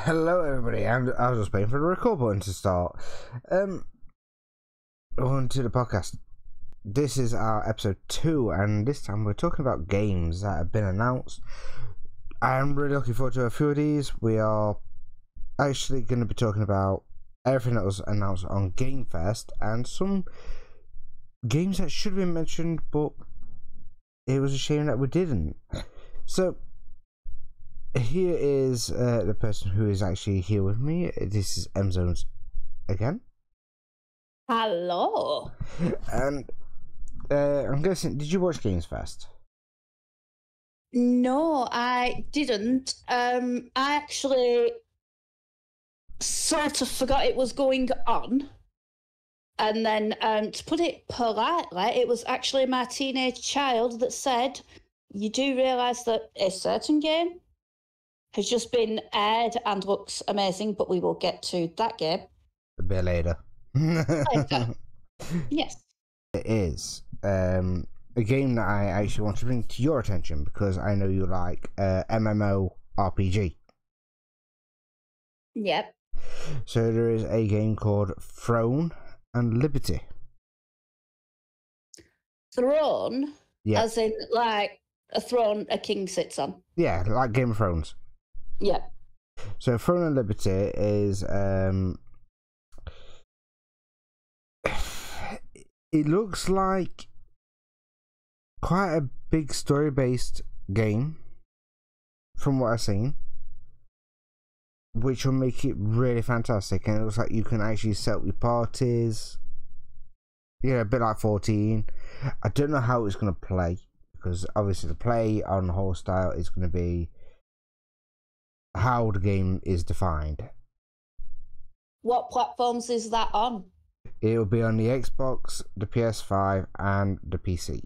Hello everybody, I was just waiting for the record button to start. On to the podcast. This is our episode 2, and this time we're talking about games that have been announced. I'm really looking forward to a few of these. We are actually going to be talking about everything that was announced on Gamefest, and some games that should have been mentioned, but it was a shame that we didn't. So, here is the person who is actually here with me. This is Emzones again. Hello. And I'm guessing, did you watch Gamesfest? No, I didn't. I actually sort of forgot it was going on. And then, to put it politely, it was actually my teenage child that said, you do realise that a certain game has just been aired and looks amazing, but we will get to that game A bit later. Yes. It is a game that I actually want to bring to your attention because I know you like MMO RPG. Yep. So there is a game called Throne and Liberty. Throne? Yeah. As in, like, a throne a king sits on? Yeah, like Game of Thrones. Yeah. So Throne and Liberty is it looks like quite a big story based game from what I've seen, which will make it really fantastic, and it looks like you can actually set up your parties. Yeah, a bit like 14. I don't know how it's going to play, because obviously the play on the whole style is going to be how the game is defined. What platforms is that on? It will be on the Xbox, the PS5, and the PC.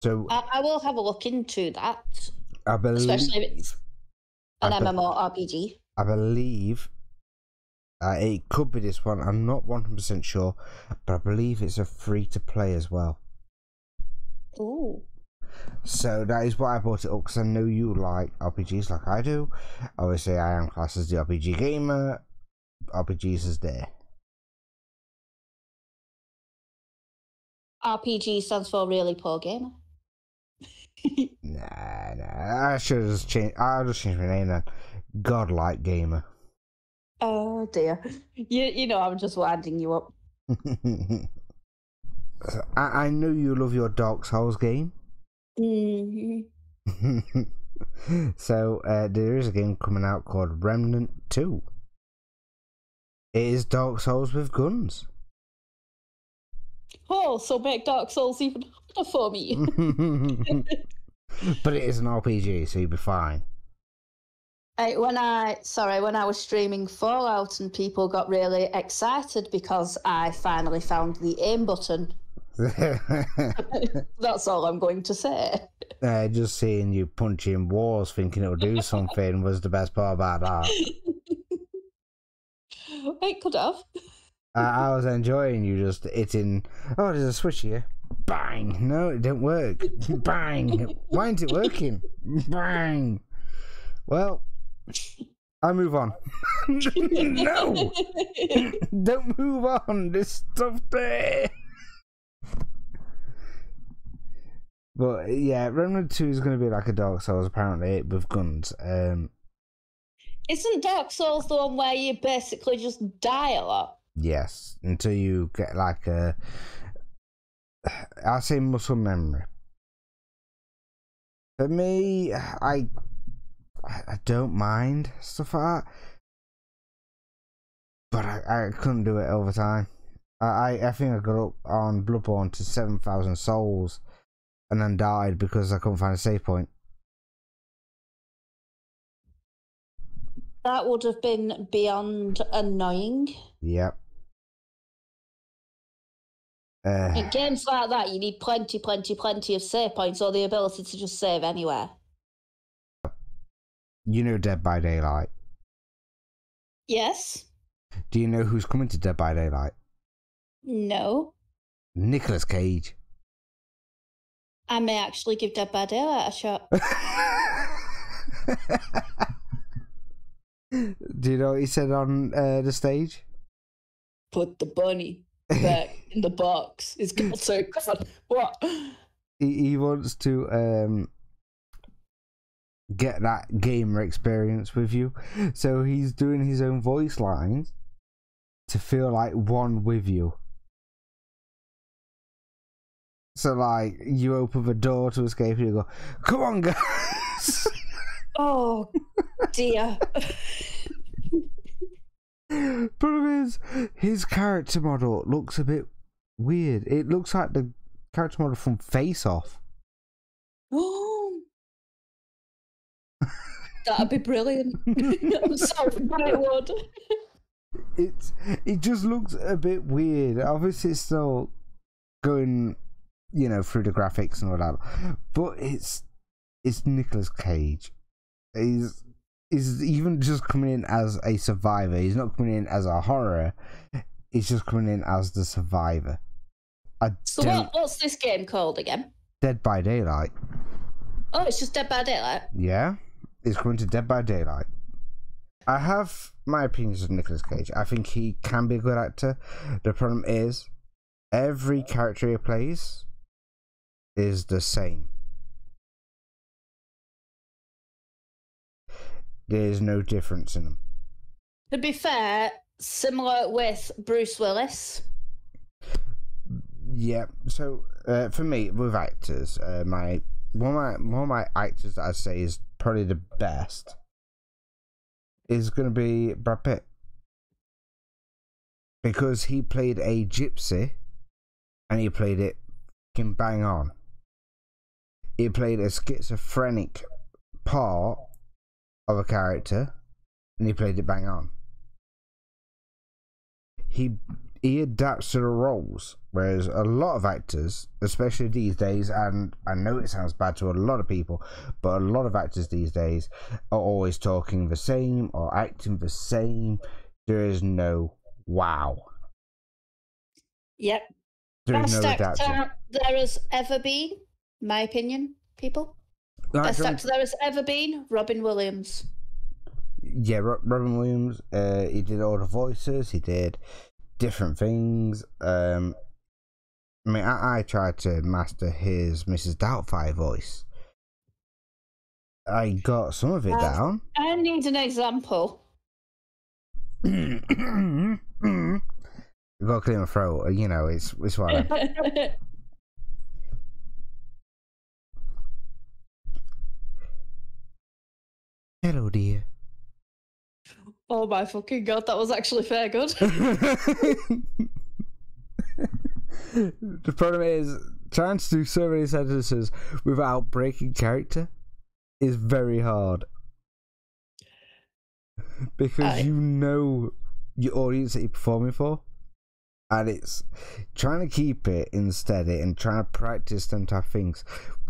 So I will have a look into that, I believe, especially if it's an MMORPG. I believe it could be this one. I'm not 100% sure, but I believe it's a free to play as well. Ooh. So that is why I bought it up, because I know you like RPGs like I do. Obviously, I am classed as the RPG gamer. RPGs is there. RPG stands for really poor gamer. Nah. I should have just changed. I'll just change my name then. Godlike gamer. Oh dear. You know I'm just winding you up. I know you love your Dark Souls game. Mm-hmm. So there is a game coming out called Remnant 2. It is Dark Souls with guns. Oh, so make Dark Souls even harder for me. But it is an RPG, so you'll be fine. When I was streaming Fallout and people got really excited because I finally found the aim button. That's all I'm going to say. Just seeing you punching walls thinking it'll do something was the best part about that. It could have. I was enjoying you just hitting. Oh, there's a switch here. Bang! No, it didn't work. Bang! Why isn't it working? Bang! Well, I move on. No! Don't move on. There's stuff there. But yeah, Remnant 2 is going to be like a Dark Souls, apparently, with guns. Isn't Dark Souls the one where you basically just die a lot? Yes, until you get like I'll say muscle memory. For me, I don't mind stuff like that, but I couldn't do it over time. I think I got up on Bloodborne to 7,000 souls and then died because I couldn't find a save point. That would have been beyond annoying. Yep. In games like that, you need plenty of save points or the ability to just save anywhere. You know Dead by Daylight? Yes. Do you know who's coming to Dead by Daylight? No. Nicolas Cage. I may actually give Dead by Daylight a shot. Do you know what he said on the stage? Put the bunny back in the box. It's got so good. What? He wants to get that gamer experience with you, so he's doing his own voice lines to feel like one with you. So like you open the door to escape and you go, come on guys. Oh dear. Problem is, his character model looks a bit weird. It looks like the character model from Face Off. Oh, that'd be brilliant. I'm sorry, but it would. It just looks a bit weird. Obviously, it's still going, you know, through the graphics and all that, but it's Nicolas Cage. He's even just coming in as a survivor. He's not coming in as a horror. He's just coming in as the survivor. So what's this game called again? Dead by Daylight. Oh, it's just Dead by Daylight? Yeah, it's coming to Dead by Daylight. I have my opinions of Nicolas Cage. I think he can be a good actor. The problem is, every character he plays is the same. There's no difference in them. To be fair, similar with Bruce Willis. Yeah, so for me, with actors, one of my actors that I'd say is probably the best is going to be Brad Pitt. Because he played a gypsy and he played it fucking bang on. He played a schizophrenic part of a character and he played it bang on. He adapts to the roles, whereas a lot of actors, especially these days, and I know it sounds bad to a lot of people, but a lot of actors these days are always talking the same or acting the same. There is no wow. Yep. There is no adapting. Best actor there has ever been, my opinion, people. Best actor there has ever been, Robin Williams. Yeah, Robin Williams. He did all the voices. He did different things. I mean, I tried to master his Mrs. Doubtfire voice. I got some of it down. I need an example. I've got to clear my throat. You know, it's fine. Hello, dear. Oh my fucking god, that was actually fair good. The problem is, trying to do so many sentences without breaking character is very hard. Because you know your audience that you're performing for. And it's trying to keep it steady and trying to practice them type of things.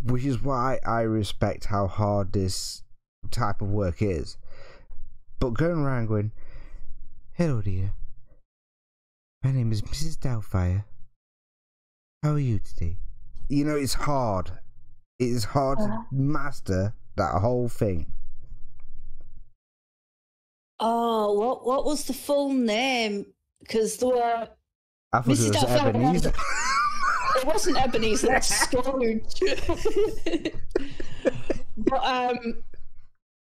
Which is why I respect how hard this type of work is. But going around going, hello dear, my name is Mrs. Doubtfire. How are you today? You know, it's hard. It is hard to master that whole thing. Oh, what was the full name? Because there were... I thought Mrs. it was Ebenezer. It wasn't Ebenezer, that's Scrooge. But,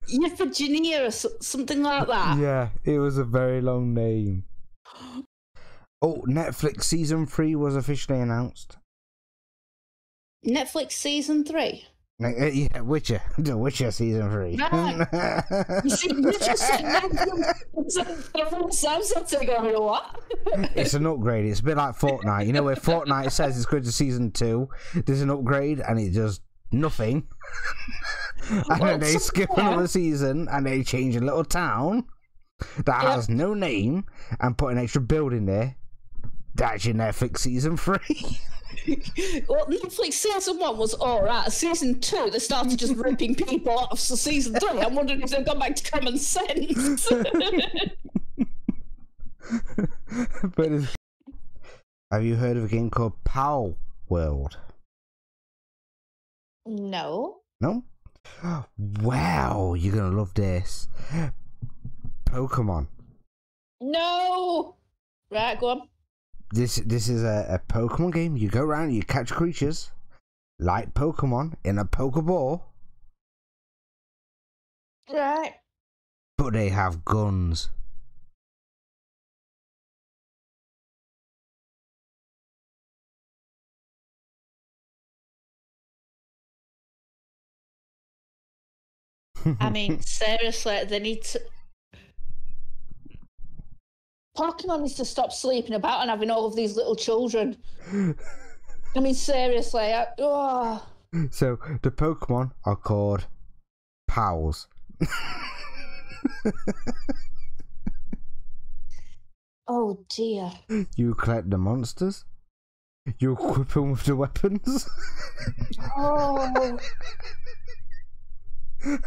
Euphigenia or something like that. Yeah, it was a very long name. Oh, Netflix season 3 was officially announced. Netflix season 3? Yeah, Witcher. The Witcher season 3. Right. You see, you just said Netflix. What? It's an upgrade. It's a bit like Fortnite. You know where Fortnite says it's going to season 2, there's an upgrade and it does nothing. And then they skip another season and they change a little town that has no name and put an extra building there. That's your Netflix season 3. Well, Netflix season 1 was alright. Season 2, they started just ripping people off. So season 3, I'm wondering if they've gone back to common sense. But have you heard of a game called Pow World? No. No? Wow, you're gonna love this. Pokemon. No! Right, go on. This is a Pokemon game. You go around, you catch creatures like Pokemon in a Pokeball. Right. But they have guns. I mean, seriously, they need to... Pokemon needs to stop sleeping about and having all of these little children. I mean, seriously. So, the Pokemon are called pals. Oh, dear. You collect the monsters. You equip them with the weapons. Oh. And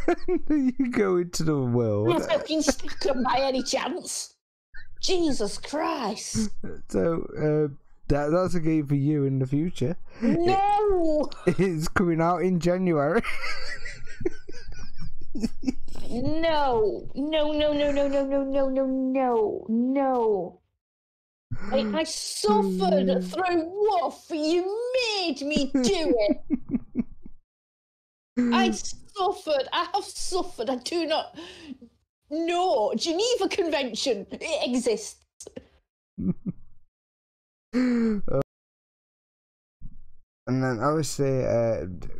then you go into the world. You fucking stick them by any chance? Jesus Christ. So, that's a game for you in the future. No! It's coming out in January. No. No. I suffered through Wolf. You made me do it. I have suffered. I do not know. Geneva Convention. It exists. And then obviously,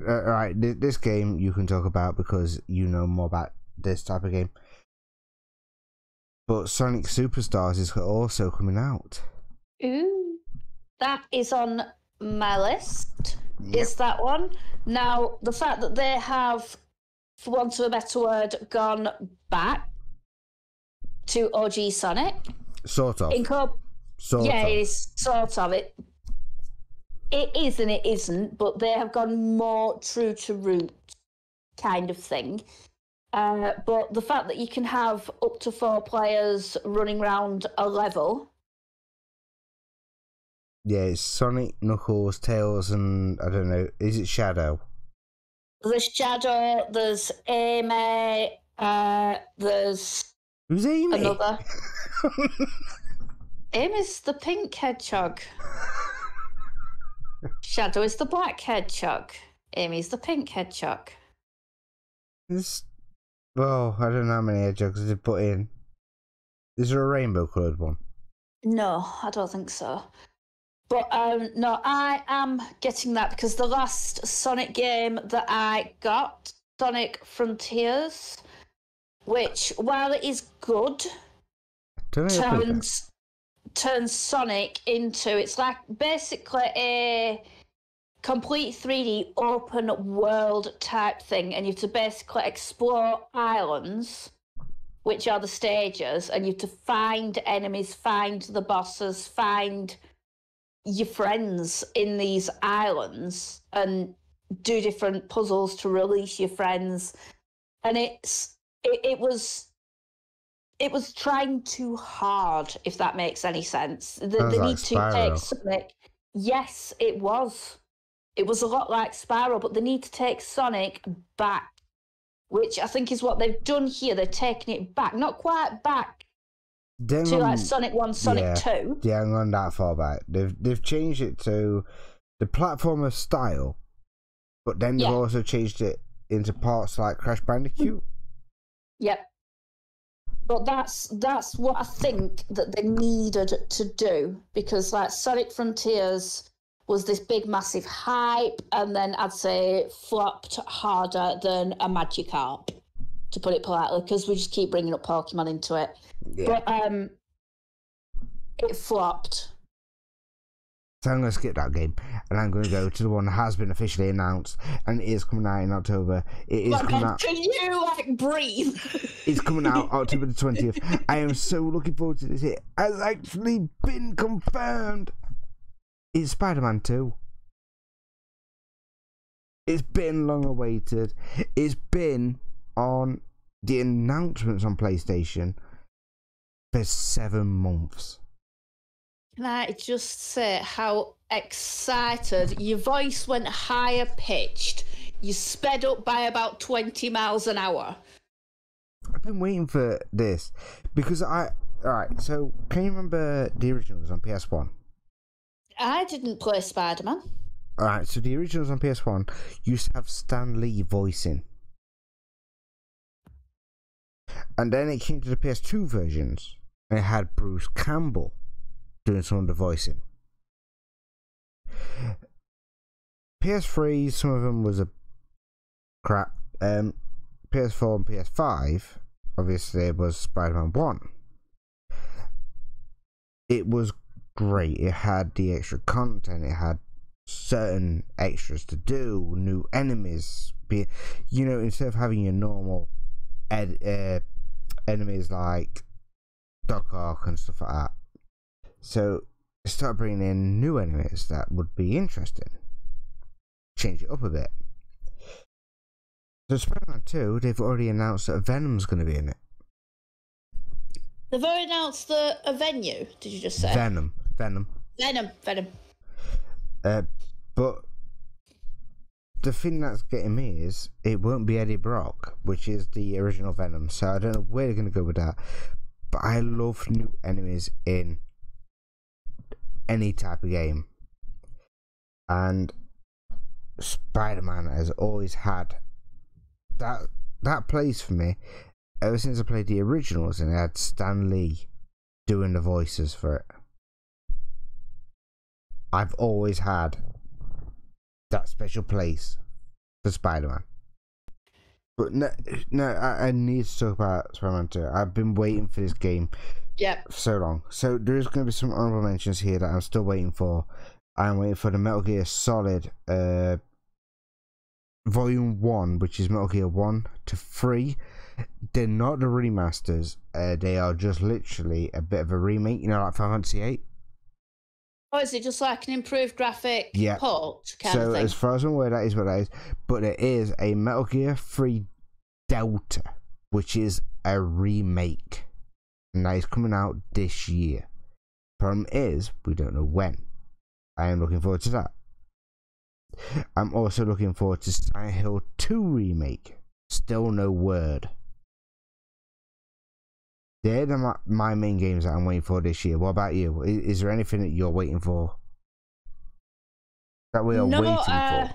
right, this game you can talk about because you know more about this type of game. But Sonic Superstars is also coming out. Ooh. That is on my list. Yep. Is that one? Now, the fact that they have, for want of a better word, gone back to OG Sonic. Sort of. Yeah, it is sort of. It is and it isn't, but they have gone more true to roots kind of thing. But the fact that you can have up to 4 players running around a level. Yeah, it's Sonic, Knuckles, Tails, and I don't know, is it Shadow? There's Shadow, there's Amy, there's... Who's Amy? Another. Amy's the pink hedgehog. Shadow is the black hedgehog. Amy's the pink hedgehog. Well, I don't know how many hedgehogs they put in. Is there a rainbow coloured one? No, I don't think so. But no, I am getting that because the last Sonic game that I got, Sonic Frontiers, which, while it is good, turns Sonic into, it's like basically a complete 3D open world type thing, and you have to basically explore islands, which are the stages, and you have to find enemies, find the bosses, find your friends in these islands, and do different puzzles to release your friends. And it was trying too hard, if that makes any sense. The need to take Sonic. Yes, it was. It was a lot like Spyro, but they need to take Sonic back, which I think is what they've done here. They're taking it back, not quite back to like Sonic 1, Sonic 2. Yeah, I'm going that far back. They've changed it to the platformer style, but then they've also changed it into parts like Crash Bandicoot. Yep. But that's what I think that they needed to do, because like Sonic Frontiers was this big massive hype, and then I'd say flopped harder than a Magikarp, to put it politely, because we just keep bringing up Pokemon into it. Yeah. But it flopped. So I'm going to skip that game, and I'm going to go to the one that has been officially announced, and it is coming out in October. It is coming out. Can you breathe? It's coming out October the 20th. I am so looking forward to this. It has actually been confirmed. It's Spider-Man 2. It's been long awaited. It's been on the announcements on PlayStation for 7 months. Can I just say how excited your voice went higher pitched? You sped up by about 20 miles an hour. I've been waiting for this because alright, so can you remember the originals on PS1? I didn't play Spider-Man. Alright, so the originals on PS1 used to have Stan Lee voicing. And then it came to the PS2 versions and it had Bruce Campbell doing some of the voicing. PS3, some of them was a crap. PS4 and PS5, obviously, it was Spider-Man 1. It was great. It had the extra content. It had certain extras to do, new enemies. Instead of having your normal enemies like Doc Ock and stuff like that. So, start bringing in new enemies that would be interesting. Change it up a bit. So Spider-Man 2, they've already announced that Venom's going to be in it. They've already announced a venue, did you just say? Venom. But the thing that's getting me is it won't be Eddie Brock, which is the original Venom. So I don't know where they're going to go with that. But I love new enemies in any type of game. And Spider-Man has always had that place for me ever since I played the originals and I had Stan Lee doing the voices for it. I've always had that special place for Spider-Man. But no, I need to talk about Spider-Man 2. I've been waiting for this game for so long. So there is going to be some honorable mentions here that I'm still waiting for. I'm waiting for the Metal Gear Solid Volume 1, which is Metal Gear 1 to 3. They're not the remasters. They are just literally a bit of a remake, like Final Fantasy 8. Oh, is it just like an improved graphic port kind of thing? So, as far as I'm aware, that is what that is. But there is a Metal Gear 3 Delta, which is a remake. And that is coming out this year. Problem is, we don't know when. I am looking forward to that. I'm also looking forward to Silent Hill 2 remake. Still no word. They're my main games that I'm waiting for this year. What about you? Is there anything that you're waiting for? That we are waiting for?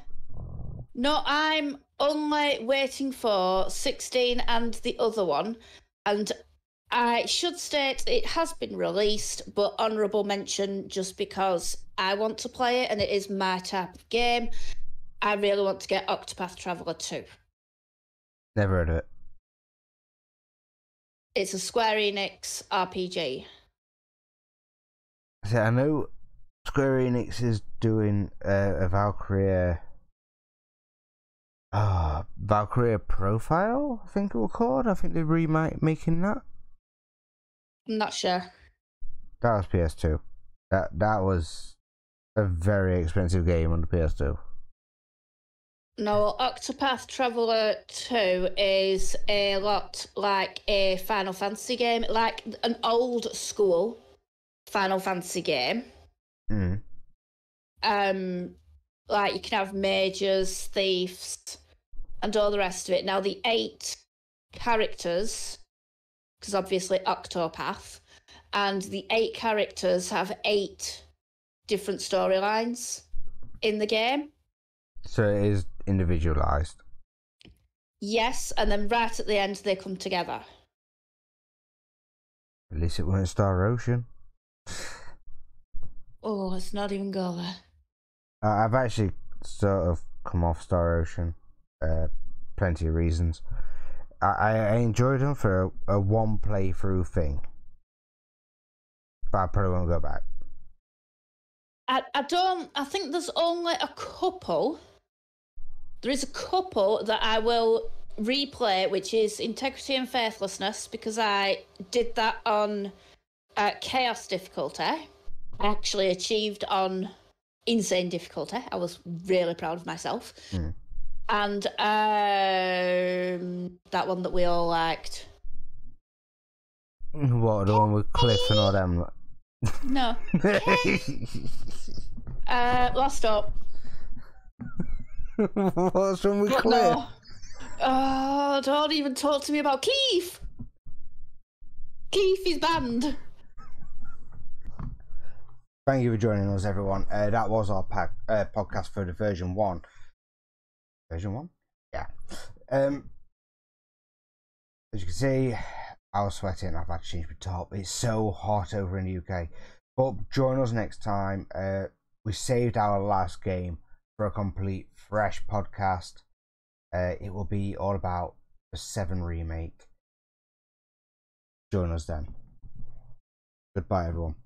No, I'm only waiting for 16 and the other one. And I should state it has been released, but honourable mention just because I want to play it and it is my type of game. I really want to get Octopath Traveler 2. Never heard of it. It's a Square Enix RPG. I know Square Enix is doing a Valkyria Profile, I think it was called. I think they're remaking that. I'm not sure. That was PS2. That was a very expensive game on the PS2. No, Octopath Traveler 2 is a lot like a Final Fantasy game, like an old school Final Fantasy game. Mm. Like you can have mages, thieves, and all the rest of it. Now the 8 characters, because obviously Octopath, and the 8 characters have 8 different storylines in the game. So it is individualized. Yes, and then right at the end they come together. At least it weren't Star Ocean. Oh, let's not even go there. I've actually sort of come off Star Ocean. Plenty of reasons. I enjoyed them for a one playthrough thing. But I probably won't go back. I think there's only a couple. There is a couple that I will replay, which is Integrity and Faithlessness, because I did that on Chaos difficulty. I actually achieved on Insane difficulty. I was really proud of myself. Mm. And that one that we all liked. What, the one with Cliff and all them? No. Last Stop. What's wrong with Cliff? No. Oh, don't even talk to me about Keith. Keith is banned. Thank you for joining us, everyone. That was our podcast for the version 1. Version 1? Yeah. As you can see, I was sweating. I've had to change my top. It's so hot over in the UK. But join us next time. We saved our last game for a complete fresh podcast. It will be all about the 7 remake. Join us then. Goodbye, everyone.